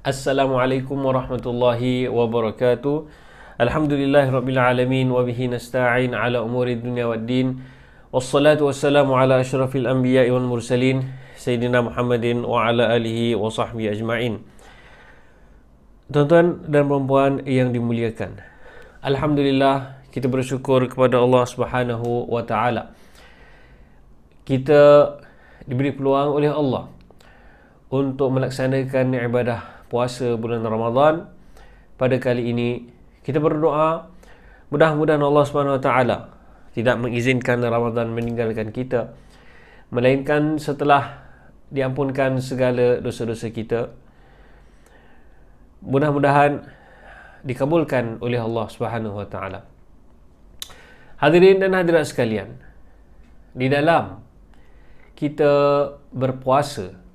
Assalamualaikum warahmatullahi wabarakatuh. Alhamdulillahirabbil alamin wa bihi nasta'in ala umuri dunya waddin. Wassalatu wassalamu ala asyrafil anbiya'i wal mursalin sayyidina Muhammadin wa ala alihi wa sahbihi ajma'in. Tuan-tuan dan puan-puan yang dimuliakan, alhamdulillah kita bersyukur kepada Allah Subhanahu wa taala. Kita diberi peluang oleh Allah untuk melaksanakan ibadah puasa bulan Ramadan. Pada kali ini kita berdoa mudah-mudahan Allah SWT tidak mengizinkan Ramadan meninggalkan kita, melainkan setelah diampunkan segala dosa-dosa kita, mudah-mudahan dikabulkan oleh Allah SWT. Hadirin dan hadirat sekalian, di dalam kita berpuasa,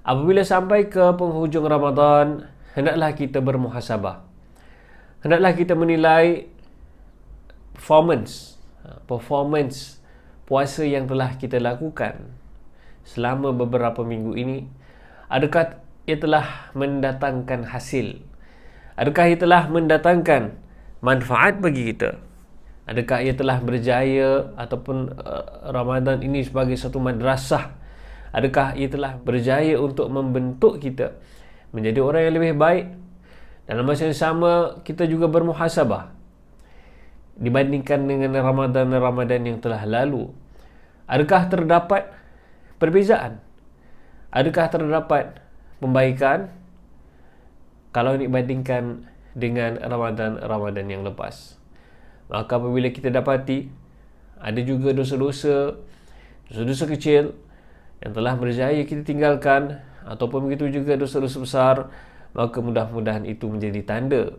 apabila sampai ke penghujung Ramadan, hendaklah kita bermuhasabah. Hendaklah kita menilai performance puasa yang telah kita lakukan selama beberapa minggu ini. Adakah ia telah mendatangkan hasil? Adakah ia telah mendatangkan manfaat bagi kita? Adakah ia telah berjaya ataupun Ramadan ini sebagai satu madrasah? Adakah ia telah berjaya untuk membentuk kita menjadi orang yang lebih baik? Dalam masa yang sama, kita juga bermuhasabah dibandingkan dengan Ramadan yang telah lalu. Adakah terdapat perbezaan? Adakah terdapat pembaikan kalau dibandingkan dengan Ramadan yang lepas? Maka apabila kita dapati ada juga dosa-dosa kecil yang telah berjaya kita tinggalkan, ataupun begitu juga dosa-dosa besar, maka mudah-mudahan itu menjadi tanda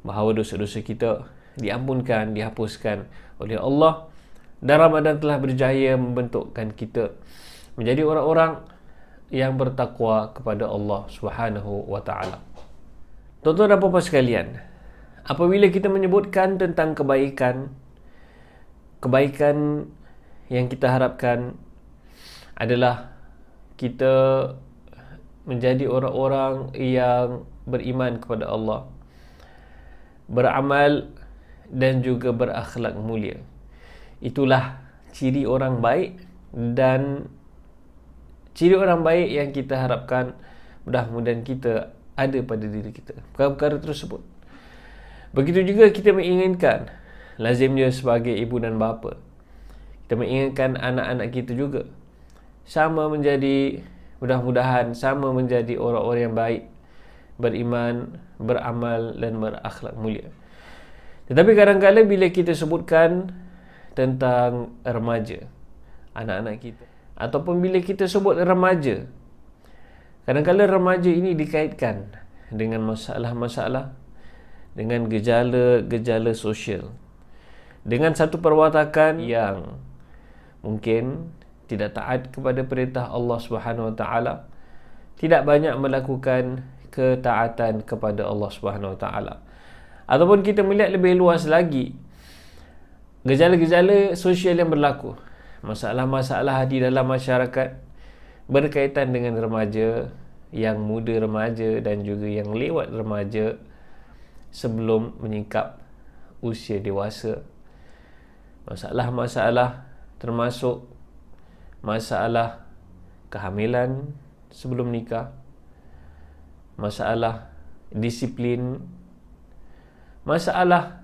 bahawa dosa-dosa kita diampunkan, dihapuskan oleh Allah, dan Ramadan telah berjaya membentukkan kita menjadi orang-orang yang bertakwa kepada Allah Subhanahu wa taala. Tuan-tuan dan puan-puan sekalian, apabila kita menyebutkan tentang kebaikan yang kita harapkan adalah kita menjadi orang-orang yang beriman kepada Allah, beramal dan juga berakhlak mulia. Itulah ciri orang baik, dan ciri orang baik yang kita harapkan mudah-mudahan kita ada pada diri kita, perkara-perkara tersebut. Begitu juga kita menginginkan, lazimnya sebagai ibu dan bapa, kita menginginkan anak-anak kita juga mudah-mudahan sama menjadi orang-orang yang baik, beriman, beramal dan berakhlak mulia. Tetapi kadang-kadang bila kita sebutkan tentang remaja, anak-anak kita, ataupun bila kita sebut remaja, kadang-kadang remaja ini dikaitkan dengan masalah-masalah, dengan gejala-gejala sosial, dengan satu perwatakan yang mungkin tidak taat kepada perintah Allah Subhanahu wa taala, tidak banyak melakukan ketaatan kepada Allah Subhanahu wa taala. Ataupun kita melihat lebih luas lagi, gejala-gejala sosial yang berlaku, masalah-masalah di dalam masyarakat berkaitan dengan remaja, yang muda remaja dan juga yang lewat remaja sebelum menyingkap usia dewasa. Masalah-masalah termasuk masalah kehamilan sebelum nikah, masalah disiplin, masalah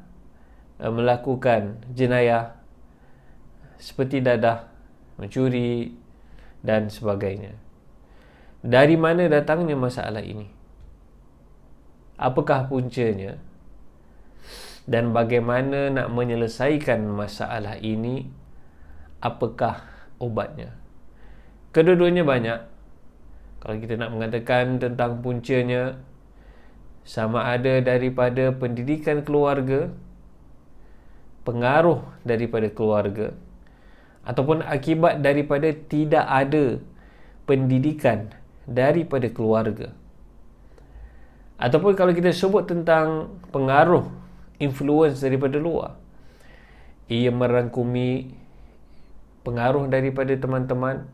melakukan jenayah seperti dadah, mencuri dan sebagainya. Dari mana datangnya masalah ini? Apakah puncanya? Dan bagaimana nak menyelesaikan masalah ini? Apakah obatnya? Kedua-duanya banyak. Kalau kita nak mengatakan tentang puncanya, sama ada daripada pendidikan keluarga, pengaruh daripada keluarga, ataupun akibat daripada tidak ada pendidikan daripada keluarga. Ataupun kalau kita sebut tentang pengaruh, influence daripada luar, ia merangkumi pengaruh daripada teman-teman,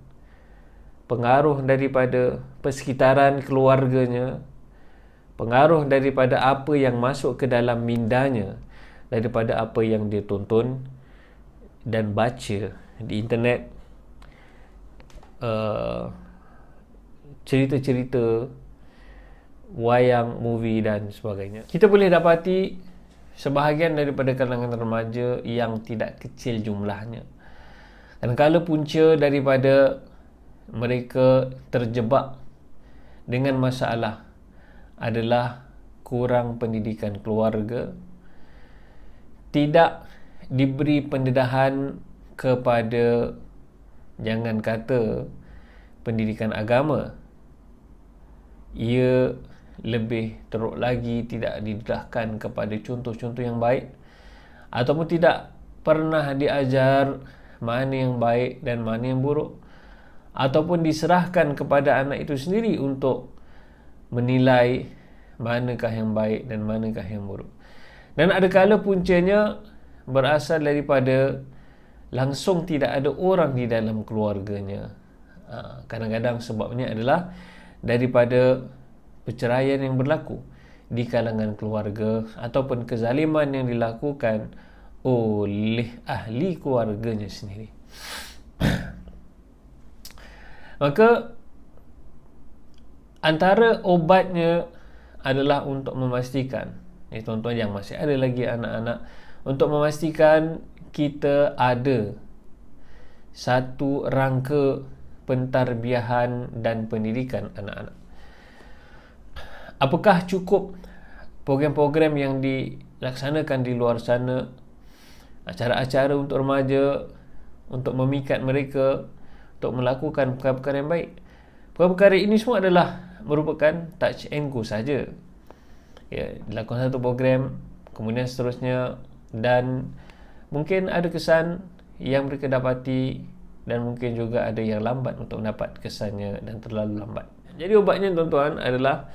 pengaruh daripada persekitaran keluarganya, pengaruh daripada apa yang masuk ke dalam mindanya, daripada apa yang dia tonton dan baca di internet, cerita-cerita, wayang, movie dan sebagainya. Kita boleh dapati sebahagian daripada kalangan remaja yang tidak kecil jumlahnya, kadang-kadang punca daripada mereka terjebak dengan masalah adalah kurang pendidikan keluarga, tidak diberi pendedahan kepada, jangan kata pendidikan agama, ia lebih teruk lagi tidak didedahkan kepada contoh-contoh yang baik, ataupun tidak pernah diajar mana yang baik dan mana yang buruk, ataupun diserahkan kepada anak itu sendiri untuk menilai manakah yang baik dan manakah yang buruk. Dan ada kala puncanya berasal daripada langsung tidak ada orang di dalam keluarganya. Kadang-kadang sebabnya adalah daripada perceraian yang berlaku di kalangan keluarga ataupun kezaliman yang dilakukan oleh ahli keluarganya sendiri. Maka antara obatnya adalah untuk memastikan, tuan-tuan yang masih ada lagi anak-anak, untuk memastikan kita ada satu rangka pentarbiahan dan pendidikan anak-anak. Apakah cukup program-program yang dilaksanakan di luar sana, acara-acara untuk remaja, untuk memikat mereka untuk melakukan perkara-perkara yang baik? Perkara-perkara ini semua adalah merupakan touch and go saja. Ya, dilakukan satu program, kemudian seterusnya, dan mungkin ada kesan yang mereka dapati dan mungkin juga ada yang lambat untuk mendapat kesannya dan terlalu lambat. Jadi obatnya, tuan-tuan, adalah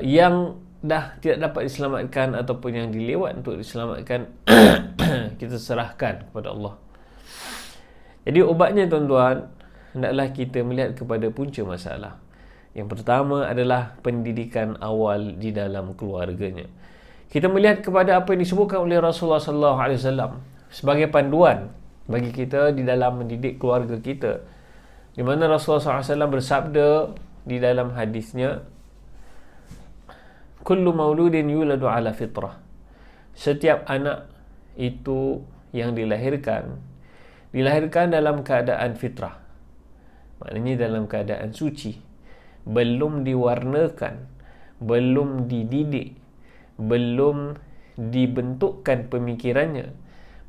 yang dah tidak dapat diselamatkan ataupun yang dilewat untuk diselamatkan kita serahkan kepada Allah. Jadi obatnya, tuan-tuan, hendaklah kita melihat kepada punca masalah. Yang pertama adalah pendidikan awal di dalam keluarganya. Kita melihat kepada apa yang disebutkan oleh Rasulullah SAW sebagai panduan bagi kita di dalam mendidik keluarga kita, di mana Rasulullah SAW bersabda di dalam hadisnya, kullu mauludin yuladu ala fitrah. Setiap anak itu yang dilahirkan dalam keadaan fitrah. Maknanya dalam keadaan suci, belum diwarnakan, belum dididik, belum dibentukkan pemikirannya,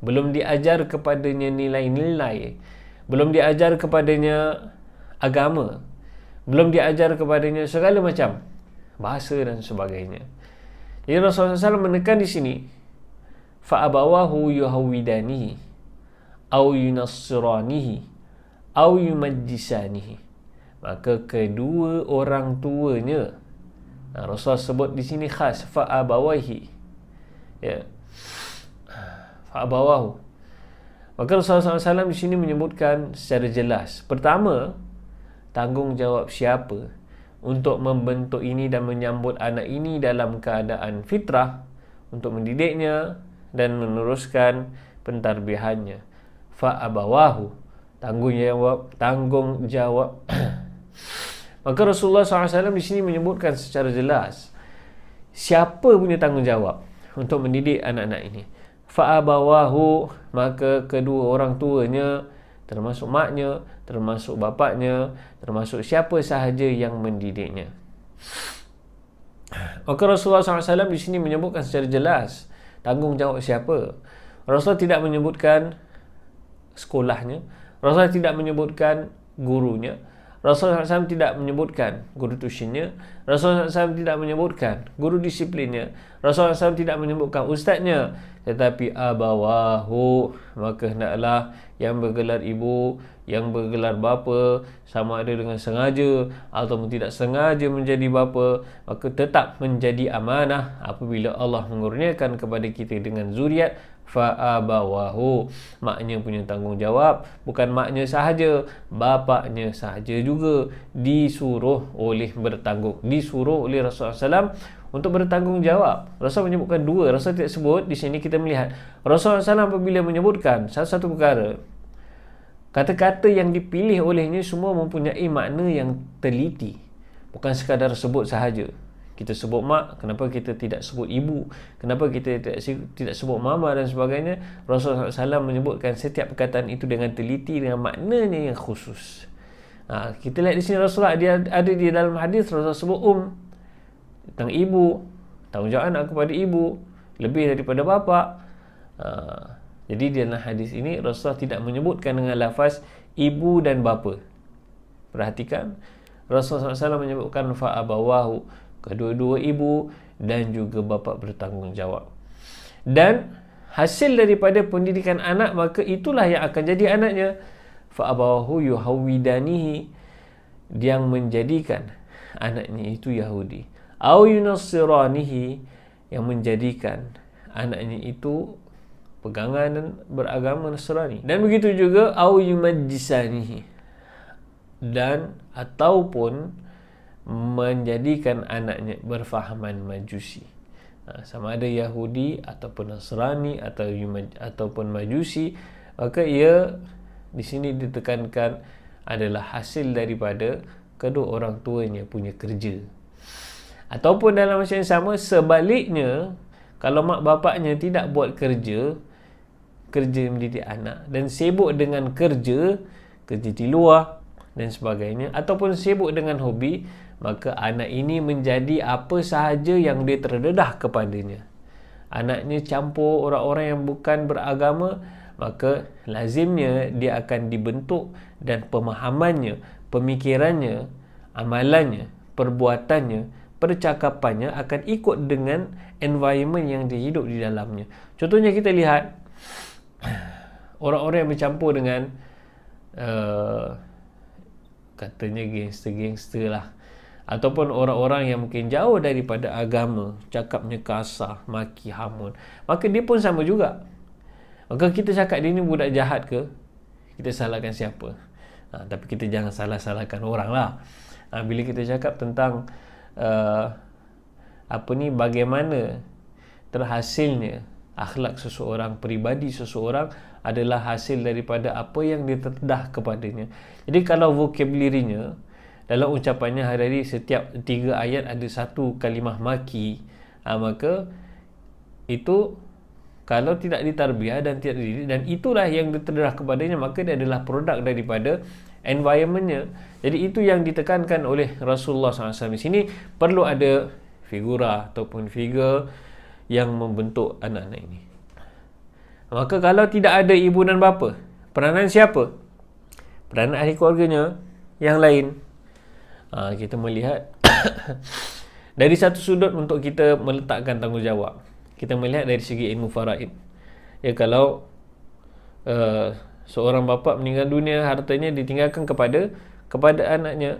belum diajar kepadanya nilai-nilai, belum diajar kepadanya agama, belum diajar kepadanya segala macam bahasa dan sebagainya. Jadi Rasulullah SAW menekan di sini, fa'abawahu yuhawidanihi au yunassiranihi au yumajjisanihi. Maka kedua orang tuanya, Rasulullah sebut di sini khas fa'abawahi, ya, fa'abawahu. Maka Rasulullah SAW di sini menyebutkan secara jelas, pertama, tanggungjawab siapa untuk membentuk ini dan menyambut anak ini dalam keadaan fitrah, untuk mendidiknya dan meneruskan pentarbihannya. Fa'abawahu, tanggungjawab. Maka Rasulullah SAW di sini menyebutkan secara jelas siapa punya tanggungjawab untuk mendidik anak-anak ini. Fa'abawahu, maka kedua orang tuanya, termasuk maknya, termasuk bapaknya, termasuk siapa sahaja yang mendidiknya. Maka Rasulullah SAW di sini menyebutkan secara jelas tanggungjawab siapa. Rasulullah tidak menyebutkan sekolahnya, Rasulullah tidak menyebutkan gurunya, Rasulullah SAW tidak menyebutkan guru tuitionnya, Rasulullah SAW tidak menyebutkan guru disiplinnya, Rasulullah SAW tidak menyebutkan ustaznya, tetapi abawahu, maka hendaklah yang bergelar ibu, yang bergelar bapa, sama ada dengan sengaja ataupun tidak sengaja menjadi bapa, maka tetap menjadi amanah apabila Allah mengurniakan kepada kita dengan zuriat. Fa'abawahu, maknya punya tanggungjawab, bukan maknya sahaja, bapaknya sahaja juga disuruh oleh Rasulullah SAW untuk bertanggungjawab. Rasul menyebutkan dua, Rasul tidak sebut. Di sini kita melihat Rasulullah SAW apabila menyebutkan satu-satu perkara, kata-kata yang dipilih olehnya semua mempunyai makna yang teliti, bukan sekadar sebut sahaja. Kita sebut mak, kenapa kita tidak sebut ibu? Kenapa kita tidak sebut mama dan sebagainya? Rasulullah SAW menyebutkan setiap perkataan itu dengan teliti, dengan maknanya yang khusus. Kita lihat di sini Rasulullah dia ada di dalam hadis Rasulullah sebut tentang ibu, tanggungjawab anak kepada ibu lebih daripada bapa. Jadi dalam hadis ini Rasulullah tidak menyebutkan dengan lafaz ibu dan bapa. Perhatikan, Rasulullah SAW menyebutkan fa'abawahu, kedua-dua ibu dan juga bapa bertanggungjawab. Dan hasil daripada pendidikan anak, maka itulah yang akan jadi anaknya. Fa'abawahu yuhawidanihi, yang menjadikan anaknya itu Yahudi. Au yunassiranihi, yang menjadikan anaknya itu pegangan dan beragama Nasrani. Dan begitu juga au yumajjisanihi, dan ataupun menjadikan anaknya berfahaman Majusi. Sama ada Yahudi ataupun Nasrani ataupun Majusi, maka ia di sini ditekankan adalah hasil daripada kedua orang tuanya punya kerja. Ataupun dalam masa yang sama, sebaliknya, kalau mak bapaknya tidak buat kerja mendidik anak dan sibuk dengan kerja di luar dan sebagainya, ataupun sibuk dengan hobi, maka anak ini menjadi apa sahaja yang dia terdedah kepadanya. Anaknya campur orang-orang yang bukan beragama, maka lazimnya dia akan dibentuk dan pemahamannya, pemikirannya, amalannya, perbuatannya, percakapannya akan ikut dengan environment yang dia hidup di dalamnya. Contohnya kita lihat orang-orang yang bercampur dengan katanya gangster-gangster lah, ataupun orang-orang yang mungkin jauh daripada agama, cakapnya kasar, maki, hamun, maka dia pun sama juga. Maka kita cakap dia ni budak jahat ke, kita salahkan siapa? Tapi kita jangan salah-salahkan orang lah. Bila kita cakap tentang bagaimana terhasilnya akhlak seseorang, peribadi seseorang adalah hasil daripada apa yang diterdedah kepadanya. Jadi kalau vocabulary-nya dalam ucapannya hari-hari setiap 3 ayat ada 1 kalimah maki, maka itu kalau tidak ditarbiyah dan tidak dididik, dan itulah yang diterdedah kepadanya, maka dia adalah produk daripada environment-nya. Jadi itu yang ditekankan oleh Rasulullah SAW. Di sini perlu ada figura ataupun figure yang membentuk anak-anak ini. Maka kalau tidak ada ibu dan bapa, peranan siapa? Peranan ahli keluarganya yang lain. Kita melihat dari satu sudut untuk kita meletakkan tanggungjawab. Kita melihat dari segi ilmu faraid. Ya, kalau seorang bapa meninggal dunia, hartanya ditinggalkan kepada anaknya.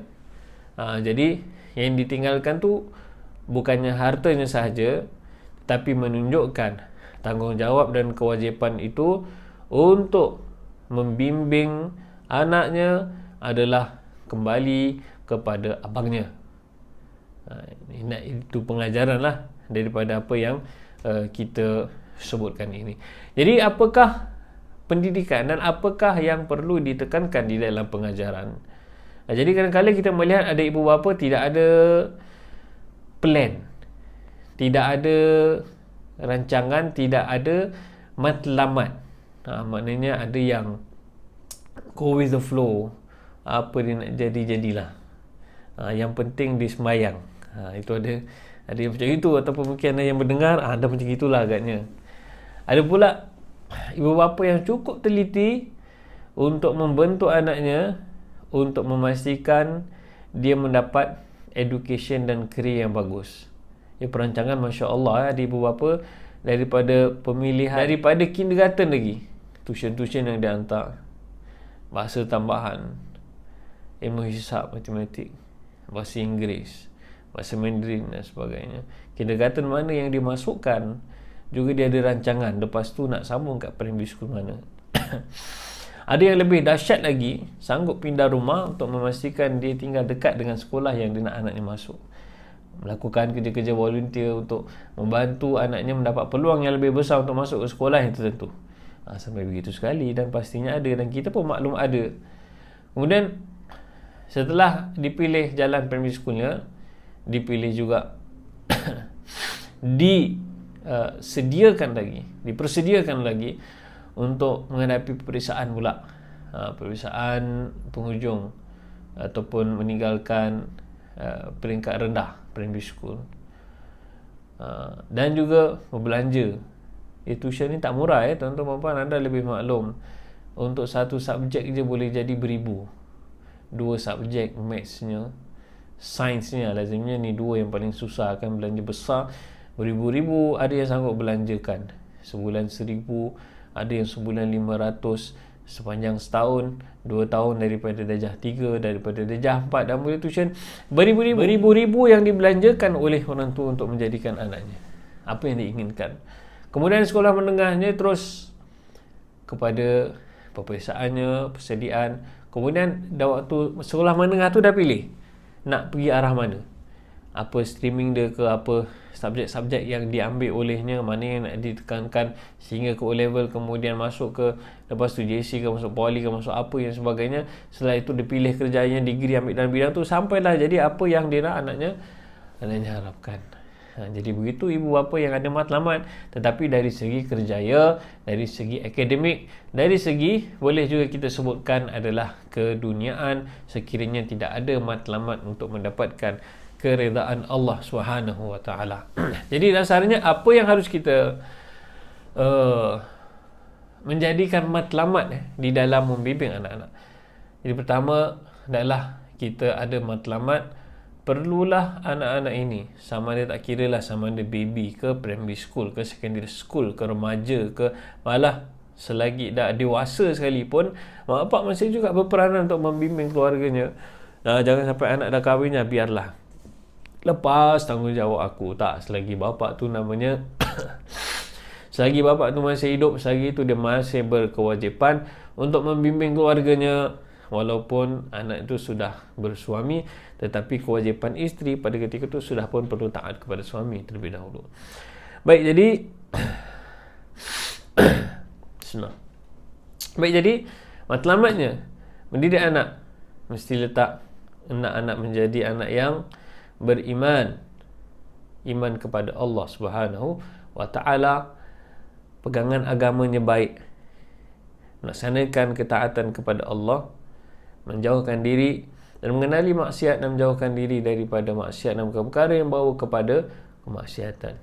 Jadi yang ditinggalkan tu bukannya hartanya sahaja, tapi menunjukkan tanggungjawab dan kewajipan itu untuk membimbing anaknya adalah kembali kepada abangnya. Itu pengajaran lah daripada apa yang kita sebutkan ini. Jadi apakah pendidikan dan apakah yang perlu ditekankan di dalam pengajaran? Jadi kadang-kadang kita melihat ada ibu bapa tidak ada plan, tidak ada rancangan, tidak ada matlamat. Maknanya ada yang go with the flow, apa dia nak jadi-jadilah. Yang penting dia sembahyang. Itu ada yang macam itu, ataupun mungkin ada yang mendengar ada macam itulah agaknya. Ada pula ibu bapa yang cukup teliti untuk membentuk anaknya, untuk memastikan dia mendapat education dan career yang bagus. Perancangan masya-Allah ada ibu bapa daripada pemilihan, daripada kindergarten lagi, tuition yang dia hantar, bahasa tambahan, ilmu hisab, matematik, bahasa Inggeris, bahasa Mandarin dan sebagainya. Kindergarten mana yang dimasukkan juga dia ada rancangan lepas tu nak sambung kat primary school mana. Ada yang lebih dahsyat lagi, sanggup pindah rumah untuk memastikan dia tinggal dekat dengan sekolah yang dia nak anaknya masuk, melakukan kerja-kerja volunteer untuk membantu anaknya mendapat peluang yang lebih besar untuk masuk ke sekolah yang tertentu. Sampai begitu sekali, dan pastinya ada, dan kita pun maklum ada. Kemudian setelah dipilih jalan primary schoolnya, dipilih juga dipersediakan lagi untuk menghadapi peperiksaan pula, peperiksaan penghujung ataupun meninggalkan peringkat rendah primary school. Dan juga berbelanja. Tuition ni tak murah tuan-tuan puan, anda lebih maklum. Untuk satu subjek je boleh jadi beribu. 2 subjek, mathsnya, sainsnya, lazimnya ni 2 yang paling susah, akan belanja besar beribu-ribu. Ada yang sanggup belanjakan sebulan 1,000, ada yang sebulan 500, sepanjang setahun, 2 tahun daripada darjah 3, daripada darjah 4, dan boleh tuition beribu-ribu yang dibelanjakan oleh orang tua untuk menjadikan anaknya apa yang diinginkan. Kemudian sekolah menengahnya terus kepada peperiksaannya, persediaan. Kemudian dah waktu sekolah menengah tu dah pilih nak pergi arah mana, apa streaming dia ke, apa subjek-subjek yang diambil olehnya, mana yang nak ditekankan sehingga ke O-level, kemudian masuk ke, lepas tu JC ke, masuk poly ke, masuk apa yang sebagainya. Setelah itu dipilih kerjanya, degree ambil dalam bidang tu, sampailah jadi apa yang dia nak anaknya harapkan. Jadi begitu ibu bapa yang ada matlamat, tetapi dari segi kerjaya, dari segi akademik, dari segi boleh juga kita sebutkan adalah keduniaan, sekiranya tidak ada matlamat untuk mendapatkan keredaan Allah Subhanahu wa taala. Jadi dasarnya apa yang harus kita menjadikan matlamat di dalam membimbing anak-anak. Jadi pertama adalah kita ada matlamat. Perlulah anak-anak ini, sama ada tak kira lah sama ada baby ke, primary school ke, secondary school ke, remaja ke, malah selagi dah dewasa sekalipun, mak bapak masih juga berperanan untuk membimbing keluarganya. Jangan sampai anak dah kahwinnya, biarlah lepas tanggungjawab aku. Tak, selagi bapak tu namanya selagi bapak tu masih hidup, selagi tu dia masih berkewajipan untuk membimbing keluarganya. Walaupun anak itu sudah bersuami, tetapi kewajipan isteri pada ketika itu sudah pun perlu taat kepada suami terlebih dahulu. Baik, jadi Bismillah. Baik, jadi matlamatnya mendidik anak mesti letak anak-anak menjadi anak yang beriman, iman kepada Allah Subhanahu wa taala, pegangan agamanya baik, melaksanakan ketaatan kepada Allah, menjauhkan diri dan mengenali maksiat dan menjauhkan diri daripada maksiat dan perkara yang bawa kepada kemaksiatan,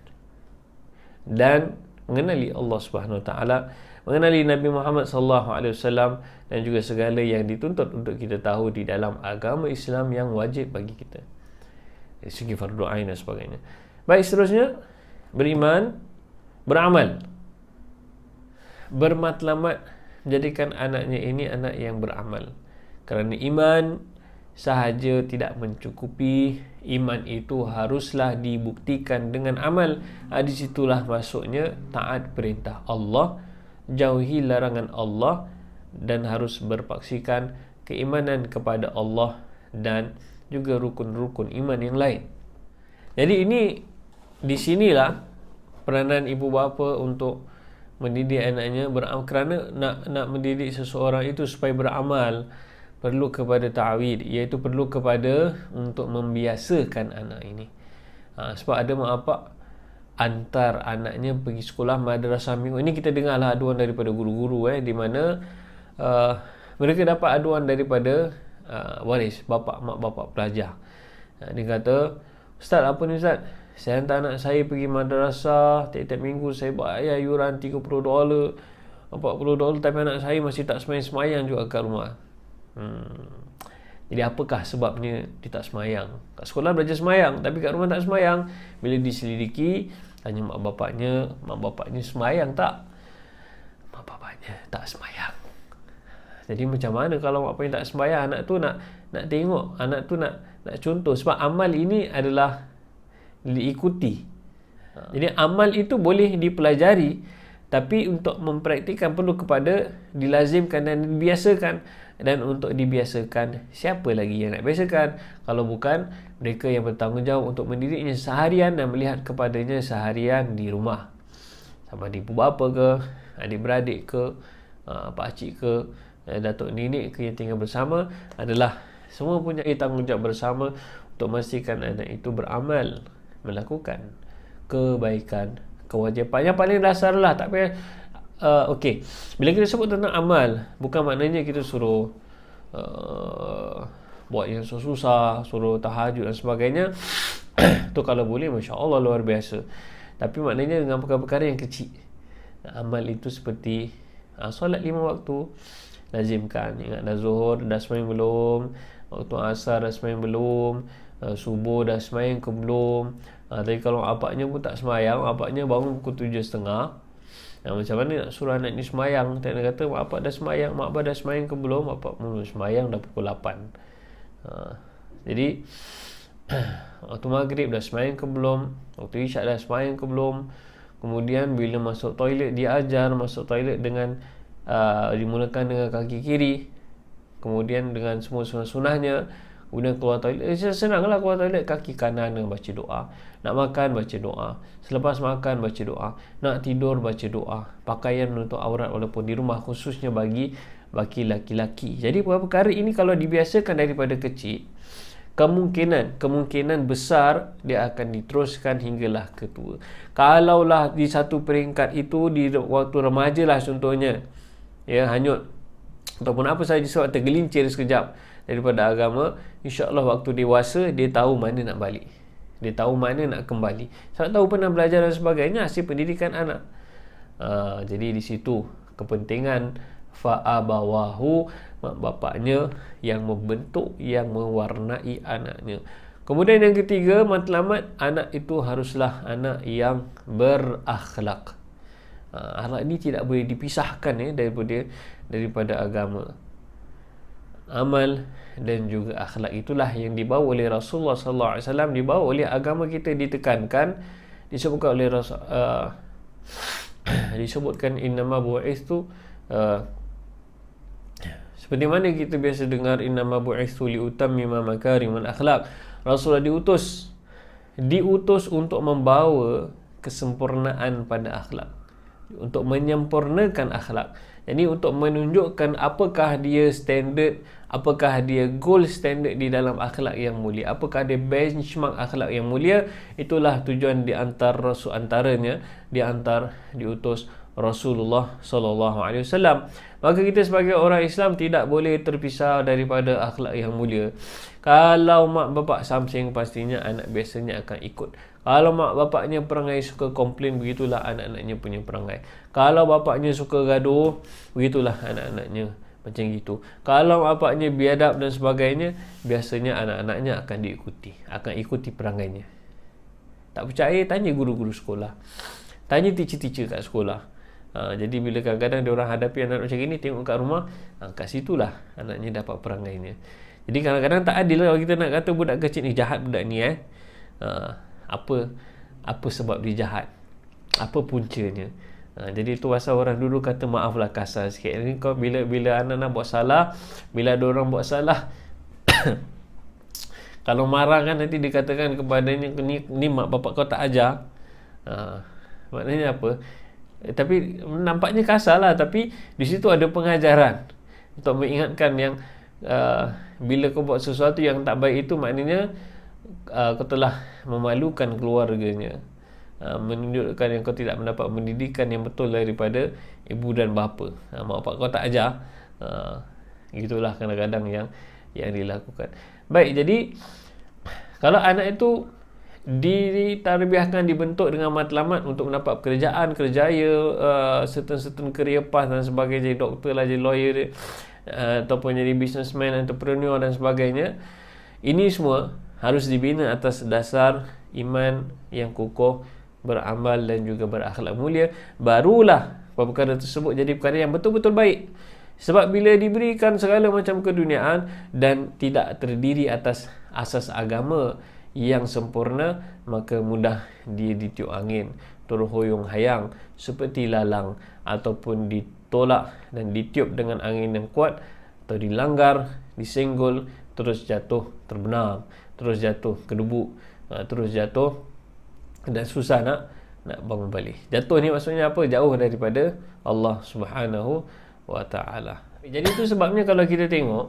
dan mengenali Allah Subhanahu Wa Taala, mengenali Nabi Muhammad sallallahu alaihi wasallam, dan juga segala yang dituntut untuk kita tahu di dalam agama Islam yang wajib bagi kita dari segi fardu ain dan sebagainya. Baik, seterusnya beriman, beramal, bermatlamat menjadikan anaknya ini anak yang beramal. Kerana iman sahaja tidak mencukupi, iman itu haruslah dibuktikan dengan amal. Di situlah masuknya taat perintah Allah, jauhi larangan Allah, dan harus berpaksikan keimanan kepada Allah dan juga rukun-rukun iman yang lain. Jadi ini di sinilah peranan ibu bapa untuk mendidik anaknya beramal. Kerana nak mendidik seseorang itu supaya beramal, perlu kepada ta'wid, iaitu perlu kepada untuk membiasakan anak ini. Sebab ada mak bapak antar anaknya pergi sekolah madrasah minggu. Ini kita dengarlah aduan daripada guru-guru di mana mereka dapat aduan daripada waris, mak bapak pelajar. Dia kata, "Ustaz, apa ni Ustaz? Saya hantar anak saya pergi madrasah, tiap-tiap minggu saya bayar yuran $30, $40, tapi anak saya masih tak semayang-semayang juga kat rumah." Jadi apakah sebabnya dia tak semayang? Kat sekolah belajar semayang, tapi kat rumah tak semayang. Bila diselidiki, tanya mak bapaknya semayang tak? Mak bapaknya tak semayang. Jadi macam mana kalau mak bapaknya tak semayang? Anak tu nak tengok, anak tu nak contoh. Sebab amal ini adalah diikuti. Jadi amal itu boleh dipelajari, tapi untuk mempraktikkan perlu kepada dilazimkan dan dibiasakan. Dan untuk dibiasakan, siapa lagi yang nak biasakan kalau bukan mereka yang bertanggungjawab untuk mendidiknya seharian dan melihat kepadanya seharian di rumah, sama ibu bapa ke, adik-beradik ke, pakcik ke, datuk nenek ke yang tinggal bersama, adalah semua punya tanggungjawab bersama untuk memastikan anak itu beramal, melakukan kebaikan, kewajipan yang paling dasar lah. Tak payah okey, bila kita sebut tentang amal, bukan maknanya kita suruh buat yang susah, suruh tahajud dan sebagainya. Tu kalau boleh, Masya Allah, luar biasa. Tapi maknanya dengan perkara-perkara yang kecil. Amal itu seperti solat 5 waktu, lazimkan. Ingat dah zuhur dah sembahyang belum, waktu asar dah sembahyang belum, subuh dah sembahyang ke belum. Tapi kalau apaknya pun tak sembahyang, apaknya bangun pukul 7.30, macam mana nak suruh anak ni sembahyang? Tak nak kata mak bapak dah sembahyang, mak bapak dah sembahyang ke belum, mak bapak belum sembahyang dah pukul 8. Jadi waktu maghrib dah sembahyang ke belum, waktu isyak dah sembahyang ke belum. Kemudian bila masuk toilet, dia ajar masuk toilet dengan dimulakan dengan kaki kiri, kemudian dengan semua sunah-sunahnya. Kemudian keluar toilet, senanglah keluar toilet, kaki kanan baca doa. Nak makan baca doa, selepas makan baca doa, nak tidur baca doa, pakaian menutup aurat walaupun di rumah, khususnya bagi laki-laki. Jadi perkara ini kalau dibiasakan daripada kecil, kemungkinan besar dia akan diteruskan hinggalah ketua. Kalaulah di satu peringkat itu di waktu remaja lah contohnya, ya, hanyut ataupun apa sahaja sebab tergelincir sekejap daripada agama, insya-Allah waktu dewasa dia tahu mana nak balik, dia tahu mana nak kembali, sebab tahu pernah belajar dan sebagainya, hasil pendidikan anak. Jadi di situ kepentingan fa'abawahu, mak bapaknya yang membentuk, yang mewarnai anaknya. Kemudian yang ketiga, matlamat, anak itu haruslah anak yang berakhlak. Akhlak ini tidak boleh dipisahkan daripada agama. Amal dan juga akhlak itulah yang dibawa oleh Rasulullah sallallahu alaihi wasallam, dibawa oleh agama kita, ditekankan, disebutkan oleh disebutkan innama bu'istu, seperti mana kita biasa dengar innama bu'istu liutammima makarimal akhlak. Rasulullah diutus untuk membawa kesempurnaan pada akhlak, untuk menyempurnakan akhlak. Jadi untuk menunjukkan apakah dia standard, apakah dia gold standard di dalam akhlak yang mulia, apakah dia benchmark akhlak yang mulia. Itulah tujuan antaranya diutus Rasulullah sallallahu alaihi wasallam. Maka kita sebagai orang Islam tidak boleh terpisah daripada akhlak yang mulia. Kalau mak bapak samsing, pastinya anak biasanya akan ikut. Kalau mak bapaknya perangai suka komplain, begitulah anak-anaknya punya perangai. Kalau bapaknya suka gaduh, begitulah anak-anaknya macam gitu. Kalau bapaknya biadab dan sebagainya, biasanya anak-anaknya akan ikuti perangainya. Tak percaya, tanya guru-guru sekolah, tanya teacher-teacher kat sekolah. Jadi bila kadang-kadang dia orang hadapi anak macam ni, tengok kat rumah, kat situlah anaknya dapat perangainya. Jadi kadang-kadang tak adil kalau kita nak kata budak kecil ni jahat, budak ni apa sebab dia jahat, apa puncanya. Jadi itu pasal orang dulu kata maaflah kasar sikit. Ni kau bila anak nak buat salah, bila ada orang buat salah kalau marah kan nanti dikatakan kepadanya, ni mak bapak kau tak ajar. Maknanya apa? Tapi nampaknya kasar lah, tapi di situ ada pengajaran untuk mengingatkan yang bila kau buat sesuatu yang tak baik itu, maknanya kau telah memalukan keluarganya, menunjukkan yang kau tidak mendapat pendidikan yang betul daripada ibu dan bapa. Mak bapak kau tak ajar. Gitulah kadang-kadang yang dilakukan. Baik, jadi kalau anak itu ditarbiahkan, dibentuk dengan matlamat untuk mendapat pekerjaan, kerjaya, certain career path dan sebagainya, jadi doktor lah, jadi lawyer, ataupun jadi businessman, entrepreneur dan sebagainya, ini semua harus dibina atas dasar iman yang kukuh, beramal dan juga berakhlak mulia. Barulah perkara tersebut jadi perkara yang betul-betul baik. Sebab bila diberikan segala macam keduniaan dan tidak terdiri atas asas agama yang sempurna, maka mudah dia ditiup angin, terhuyung hayang seperti lalang, ataupun ditolak dan ditiup dengan angin yang kuat, atau dilanggar, disenggol, terus jatuh terbenam, terus jatuh kedubuk, terus jatuh dan susah nak bangun balik. Jatuh ni maksudnya apa? Jauh daripada Allah Subhanahu wa taala. Jadi itu sebabnya kalau kita tengok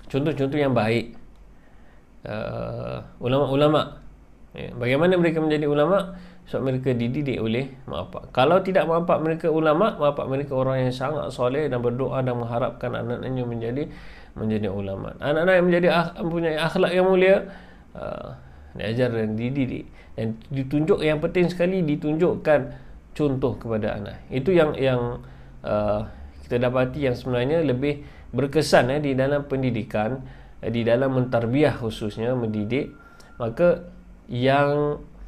contoh-contoh yang baik, ulama-ulama, bagaimana mereka menjadi ulama? Sebab mereka dididik oleh mak bapak. Kalau tidak mak bapak mereka ulama, mak bapak mereka orang yang sangat soleh dan berdoa dan mengharapkan anak-anaknya menjadi ulama. Anak-anak yang mempunyai akhlak yang mulia, diajar dan dididik, dan ditunjuk, yang penting sekali ditunjukkan contoh kepada anak. Itu yang kita dapati yang sebenarnya lebih berkesan di dalam pendidikan, di dalam mentarbiah khususnya mendidik. Maka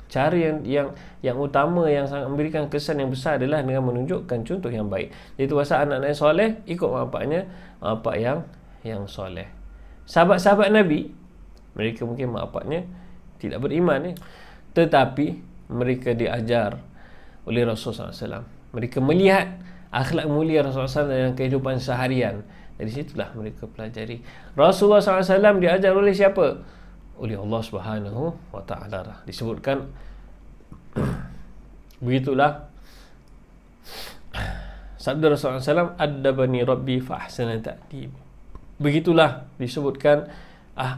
cara yang utama yang sangat memberikan kesan yang besar adalah dengan menunjukkan contoh yang baik. Jadi pasal anak-anak yang soleh ikut mak bapak yang soleh. Sahabat-sahabat Nabi, mereka mungkin mak bapaknya tidak beriman, tetapi mereka diajar oleh Rasulullah SAW. Mereka melihat akhlak mulia Rasulullah SAW dalam kehidupan seharian. Dari situlah mereka pelajari. Rasulullah SAW diajar oleh siapa? Oleh Allah Subhanahu wa taala. Disebutkan begitulah sabda Rasulullah SAW, addabani rabbi fa ahsana ta'dib. Begitulah disebutkan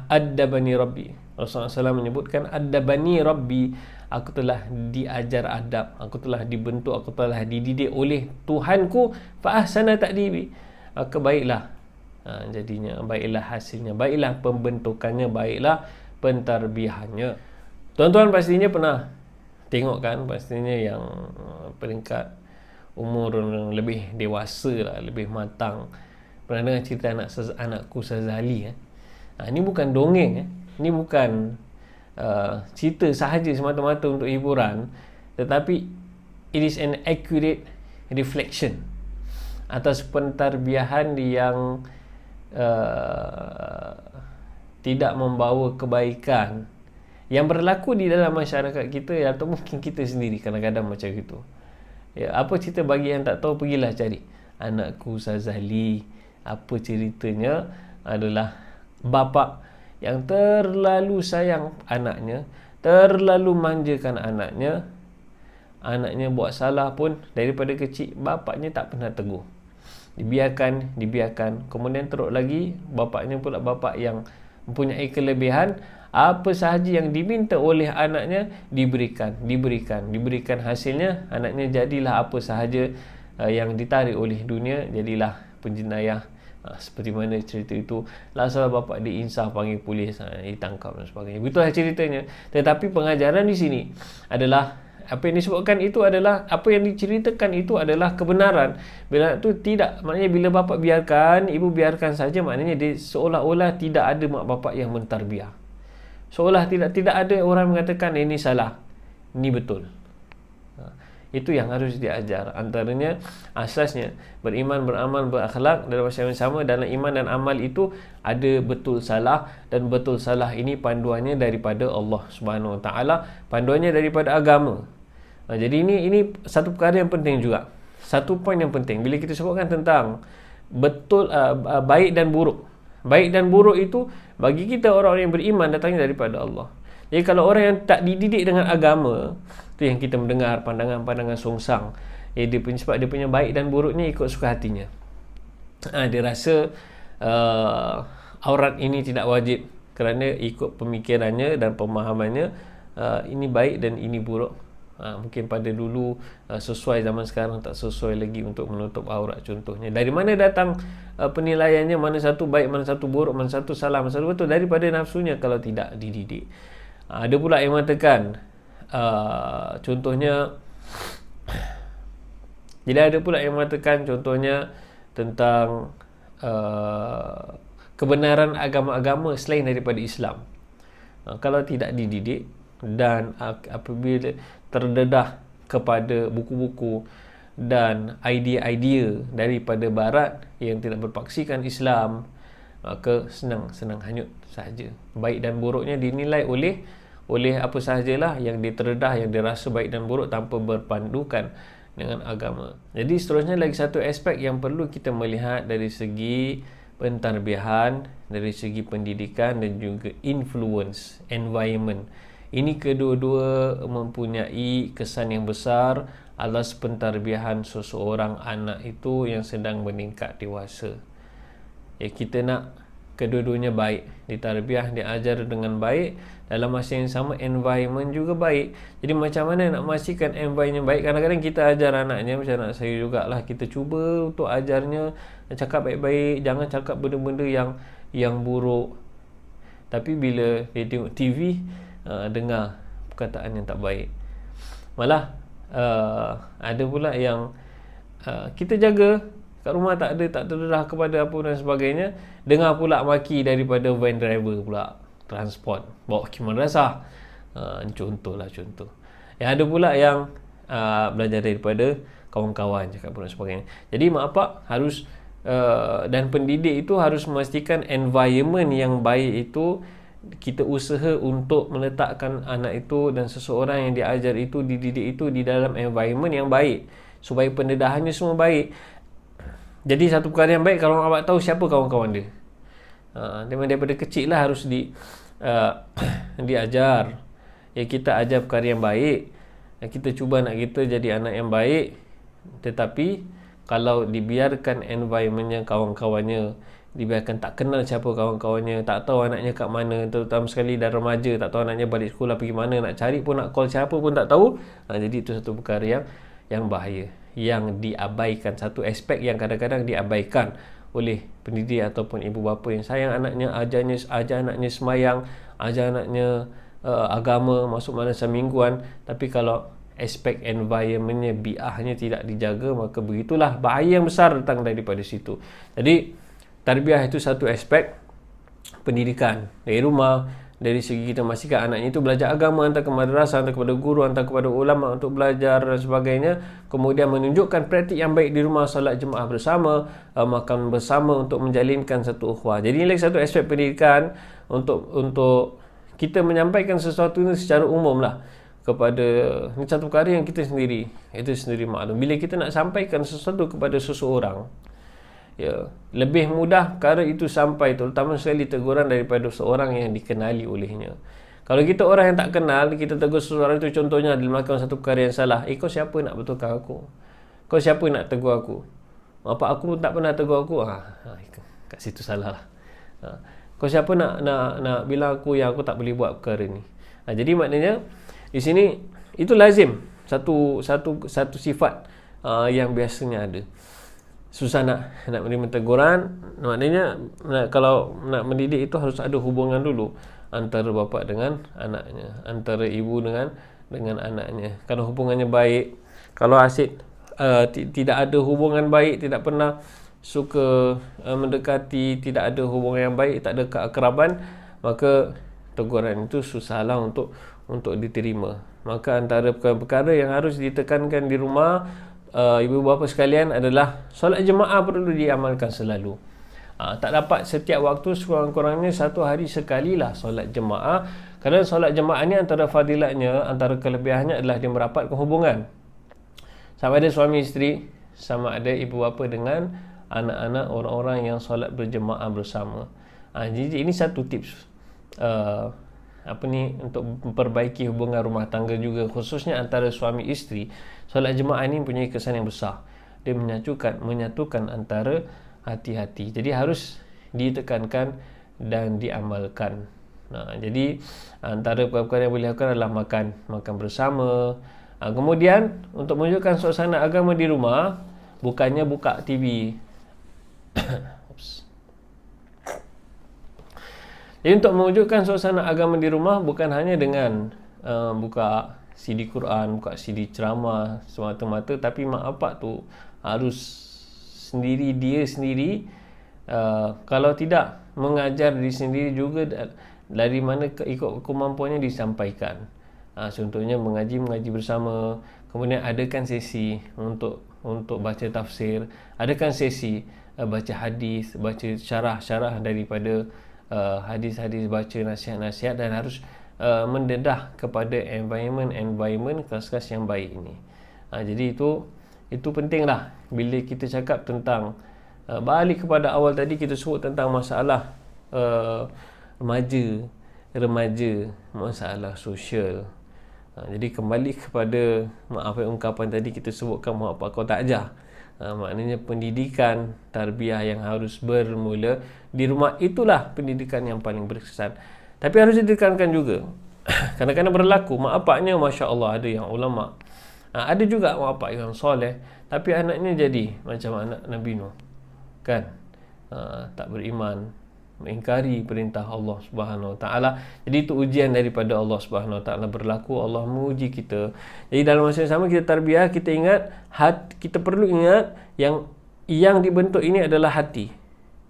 addabani rabbi. Rasulullah SAW menyebutkan addabani rabbi, aku telah diajar adab, aku telah dibentuk, aku telah dididik oleh Tuhanku, fa ahsana ta'dibi, maka baiklah jadinya, baiklah hasilnya, baiklah pembentukannya, baiklah pentarbihannya. Tuan-tuan pastinya pernah tengok kan, pastinya yang peringkat umur yang lebih dewasa lah, lebih matang, pernah dengar cerita anakku Sazali. Ini bukan dongeng, ini bukan cerita sahaja semata-mata untuk hiburan, tetapi it is an accurate reflection atas pentarbiahan yang tidak membawa kebaikan yang berlaku di dalam masyarakat kita, atau mungkin kita sendiri kadang-kadang macam itu. Apa cerita bagi yang tak tahu, pergilah cari anakku Sazali. Apa ceritanya? Adalah bapa yang terlalu sayang anaknya, terlalu manjakan anaknya. Anaknya buat salah pun daripada kecil bapaknya tak pernah tegur, dibiarkan. Kemudian teruk lagi, bapaknya pula bapak yang mempunyai kelebihan. Apa sahaja yang diminta oleh anaknya diberikan. Hasilnya anaknya jadilah apa sahaja yang ditarik oleh dunia, jadilah penjenayah. Seperti mana cerita itu, salah bapak diinsaf, panggil polis, ditangkap dan sebagainya. Begitulah ceritanya. Tetapi pengajaran di sini adalah apa yang disebutkan itu adalah, apa yang diceritakan itu adalah kebenaran. Bila itu tidak, maknanya bila bapa biarkan, ibu biarkan saja, maknanya dia seolah-olah tidak ada mak bapak yang mentarbiah. Seolah tidak ada orang mengatakan ini salah, ini betul. Itu yang harus diajar. Antaranya asasnya beriman, beramal, berakhlak dalam masa yang sama. Dalam iman dan amal itu ada betul salah, dan betul salah ini panduannya daripada Allah Subhanahu Wa Taala, panduannya daripada agama. Jadi ini satu perkara yang penting juga. Satu poin yang penting bila kita sebutkan tentang betul baik dan buruk. Baik dan buruk itu bagi kita orang-orang yang beriman datangnya daripada Allah. Jadi kalau orang yang tak dididik dengan agama, tu yang kita mendengar pandangan-pandangan songsang, sebab dia punya baik dan buruknya ikut suka hatinya. Dia rasa aurat ini tidak wajib kerana ikut pemikirannya dan pemahamannya, ini baik dan ini buruk. Mungkin pada dulu sesuai, zaman sekarang tak sesuai lagi untuk menutup aurat contohnya. Dari mana datang penilaiannya, mana satu baik, mana satu buruk, mana satu salah, mana satu betul? Daripada nafsunya kalau tidak dididik. Ada pula yang mengatakan contohnya, jadi ada pula yang mengatakan contohnya tentang kebenaran agama-agama selain daripada Islam, kalau tidak dididik dan apabila terdedah kepada buku-buku dan idea-idea daripada barat yang tidak berpaksikan Islam, maka senang hanyut sahaja. Baik dan buruknya dinilai oleh oleh apa sahajalah yang diterdedah, yang dirasa baik dan buruk tanpa berpandukan dengan agama. Jadi seterusnya lagi satu aspek yang perlu kita melihat dari segi pentarbiahan, dari segi pendidikan dan juga influence, environment. Ini kedua-dua mempunyai kesan yang besar atas pentarbiahan seseorang anak itu yang sedang meningkat dewasa. Ya, kita nak kedua-duanya baik, ditarbiah, diajar dengan baik, dalam masa yang sama environment juga baik. Jadi macam mana nak memastikan environment baik? Kadang-kadang kita ajar anaknya, macam anak saya jugalah, kita cuba untuk ajarnya cakap baik-baik, jangan cakap benda-benda yang buruk. Tapi bila dia tengok TV, dengar perkataan yang tak baik. Malah ada pula yang kita jaga kat rumah tak terdedah kepada apa dan sebagainya, dengar pula maki daripada van driver pula, transport, bawa pergi madrasah. Contoh. Yang ada pula yang belajar daripada kawan-kawan, cakap pun dan sebagainya. Jadi mak bapak harus dan pendidik itu harus memastikan environment yang baik itu, kita usaha untuk meletakkan anak itu dan seseorang yang diajar itu, dididik itu di dalam environment yang baik, supaya pendedahannya semua baik. Jadi satu perkara yang baik kalau mak bapak tahu siapa kawan-kawan dia. Daripada kecil lah harus diajar. Ya, kita ajar perkara yang baik. Kita cuba nak kita jadi anak yang baik. Tetapi kalau dibiarkan environmentnya, kawan-kawannya, dibiarkan tak kenal siapa kawan-kawannya, tak tahu anaknya kat mana, terutama sekali dah remaja, tak tahu anaknya balik sekolah pergi mana, nak cari pun, nak call siapa pun tak tahu. Jadi itu satu perkara yang bahaya, yang diabaikan. Satu aspek yang kadang-kadang diabaikan oleh pendidik ataupun ibu bapa yang sayang anaknya, ajar anaknya semayang, ajar anaknya agama, masuk madrasah mingguan. Tapi kalau aspek environmentnya, biahnya tidak dijaga, maka begitulah bahaya yang besar datang daripada situ. Jadi tarbiyah itu satu aspek pendidikan dari rumah. Dari segi kita memastikan anaknya itu belajar agama, hantar ke madrasah, hantar kepada guru, hantar kepada ulama untuk belajar dan sebagainya. Kemudian menunjukkan praktik yang baik di rumah, solat jemaah bersama, makan bersama untuk menjalinkan satu ukhuwah. Jadi ini lagi satu aspek pendidikan untuk kita menyampaikan sesuatu ini secara umum lah kepada, ini satu perkara yang kita sendiri maklum. Bila kita nak sampaikan sesuatu kepada seseorang, ya, lebih mudah perkara itu sampai, terutama sekali teguran daripada seorang yang dikenali olehnya. Kalau kita orang yang tak kenal, kita tegur seseorang itu, contohnya dia melakukan satu perkara yang salah, kau siapa nak betulkan aku? Kau siapa nak tegur aku? Apa aku pun tak pernah tegur aku? Kat situ salah lah. Kau siapa nak bilang aku yang aku tak boleh buat perkara ni? Jadi maknanya di sini itu lazim satu sifat yang biasanya ada. Susah nak menerima teguran. Maknanya kalau nak mendidik itu harus ada hubungan dulu antara bapa dengan anaknya, antara ibu dengan anaknya. Kalau hubungannya baik, kalau asyik tidak ada hubungan baik, tidak pernah suka mendekati, tidak ada hubungan yang baik, tak ada keakraban, maka teguran itu susahlah untuk diterima. Maka antara perkara yang harus ditekankan di rumah, ibu bapa sekalian, adalah solat jemaah perlu diamalkan selalu. Tak dapat setiap waktu, sekurang-kurangnya satu hari sekali lah solat jemaah. Kerana solat jemaah ni antara fadilatnya, antara kelebihannya adalah dia merapatkan hubungan. Sama ada suami isteri, sama ada ibu bapa dengan anak-anak, orang-orang yang solat berjemaah bersama. Jadi ini satu tips untuk memperbaiki hubungan rumah tangga juga, khususnya antara suami isteri. Solat jemaah ini mempunyai kesan yang besar. Dia menyatukan antara hati-hati. Jadi harus ditekankan dan diamalkan. Jadi antara perkara yang boleh lakukan adalah makan bersama. Kemudian untuk menunjukkan suasana agama di rumah, bukannya buka TV. Jadi untuk mewujudkan suasana agama di rumah, bukan hanya dengan buka CD Quran, buka CD ceramah semata-mata, tapi mak bapak tu harus dia sendiri, kalau tidak mengajar diri sendiri juga, dari mana ikut kemampuannya disampaikan. Contohnya mengaji bersama, kemudian adakan sesi untuk baca tafsir, adakan sesi baca hadis, baca syarah daripada hadis-hadis, baca nasihat-nasihat, dan harus mendedah kepada environment kelas-kelas yang baik ini. Jadi itu pentinglah bila kita cakap tentang balik kepada awal tadi, kita sebut tentang masalah remaja, masalah sosial. Jadi kembali kepada ungkapan tadi kita sebutkan mak pak kau tak ajar. Maknanya pendidikan tarbiyah yang harus bermula di rumah, itulah pendidikan yang paling berkesan. Tapi harus ditekankan juga kadang-kadang berlaku mak apaknya Masya Allah ada yang ulama, ada juga mak apak yang soleh, tapi anaknya jadi macam anak Nabi Nuh, kan? Tak beriman, mengingkari perintah Allah Subhanahu Wa Taala. Jadi itu ujian daripada Allah Subhanahu Wa Taala berlaku, Allah menguji kita. Jadi dalam masa yang sama kita tarbiyah, kita ingat kita perlu ingat yang dibentuk ini adalah hati,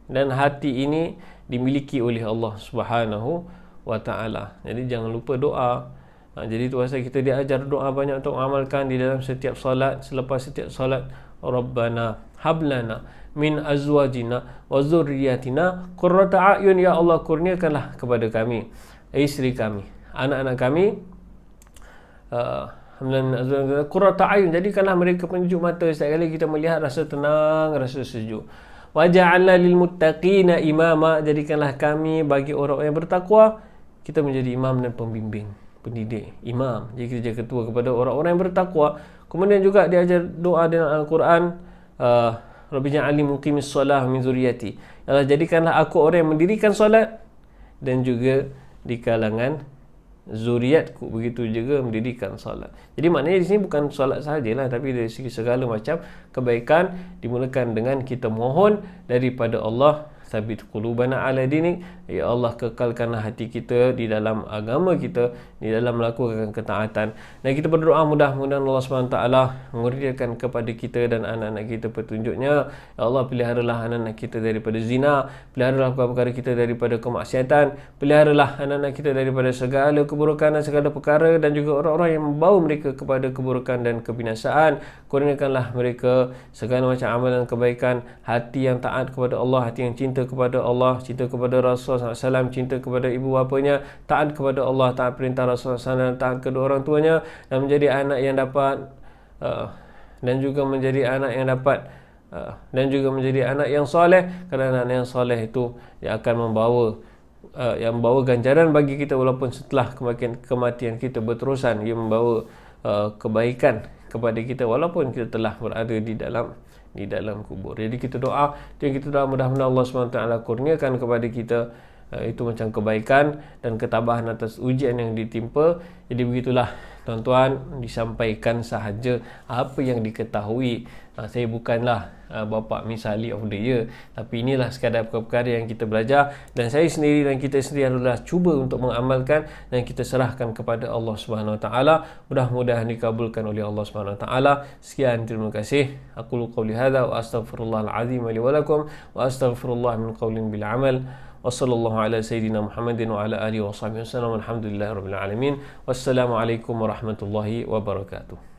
dan hati ini dimiliki oleh Allah Subhanahu Wa Taala. Jadi jangan lupa doa. Jadi tu pasal kita diajar doa banyak untuk amalkan di dalam setiap solat. Selepas setiap solat, Rabbana hablana min azwajina wa zurriyatina qurrata a'yun, ya Allah kurniakanlah kepada kami, isteri kami, anak-anak kami, qurrata a'yun, jadikanlah mereka penyejuk mata. Setiap kali kita melihat rasa tenang, rasa sejuk. Waja'alna lil muttaqina imama, jadikanlah kami bagi orang yang bertakwa, kita menjadi imam dan pembimbing, pendidik, imam. Jadi kita jadi ketua kepada orang-orang yang bertakwa. Kemudian juga diajar doa dalam Al-Quran, Rabbi ja'alni muqimis solah min zuriyati, ya Allah jadikanlah aku orang yang mendirikan solat dan juga di kalangan zuriatku, begitu juga mendirikan solat. Jadi maknanya di sini bukan solat sahajalah, tapi dari segi segala macam kebaikan dimulakan dengan kita mohon daripada Allah, sabit qulubana ala dinik, ya Allah kekalkanlah hati kita di dalam agama kita, di dalam melakukan ketaatan. Dan kita berdoa mudah-mudahan Allah SWT mengurniakan kepada kita dan anak-anak kita petunjuknya. Ya Allah, peliharalah anak-anak kita daripada zina, peliharalah perkara kita daripada kemaksiatan, peliharalah anak-anak kita daripada segala keburukan dan segala perkara, dan juga orang-orang yang membawa mereka kepada keburukan dan kebinasaan. Kurniakanlah mereka segala macam amalan kebaikan, hati yang taat kepada Allah, hati yang cinta kepada Allah, cinta kepada Rasulullah SAW, cinta kepada ibu bapanya, taat kepada Allah, taat perintah Rasulullah SAW, taat kedua orang tuanya, dan menjadi anak yang dapat dan juga menjadi anak yang soleh. Kerana anak yang soleh itu dia akan membawa ganjaran bagi kita, walaupun setelah kematian kita berterusan, ia membawa kebaikan kepada kita walaupun kita telah berada di dalam kubur. Jadi kita doa, mudah-mudahan Allah SWT kurniakan kepada kita itu macam kebaikan dan ketabahan atas ujian yang ditimpa. Jadi begitulah tuan-tuan, disampaikan sahaja apa yang diketahui. Saya bukanlah bapa misali of the year, tapi inilah sekadar perkara yang kita belajar, dan saya sendiri dan kita sendiri adalah cuba untuk mengamalkan, dan kita serahkan kepada Allah Subhanahu Wa Taala. Mudah-mudahan dikabulkan oleh Allah Subhanahu Wa Taala. Sekian, terima kasih. Aqulu qouli hadza wa astaghfirullahal azim li wa lakum, wa astaghfirullah min qaulin bil amal. Wassallallahu ala sayyidina Muhammadin wa ala alihi wa sahbihi wasallam. Alhamdulillahirabbil alamin. Wassalamu alaikum warahmatullahi wabarakatuh.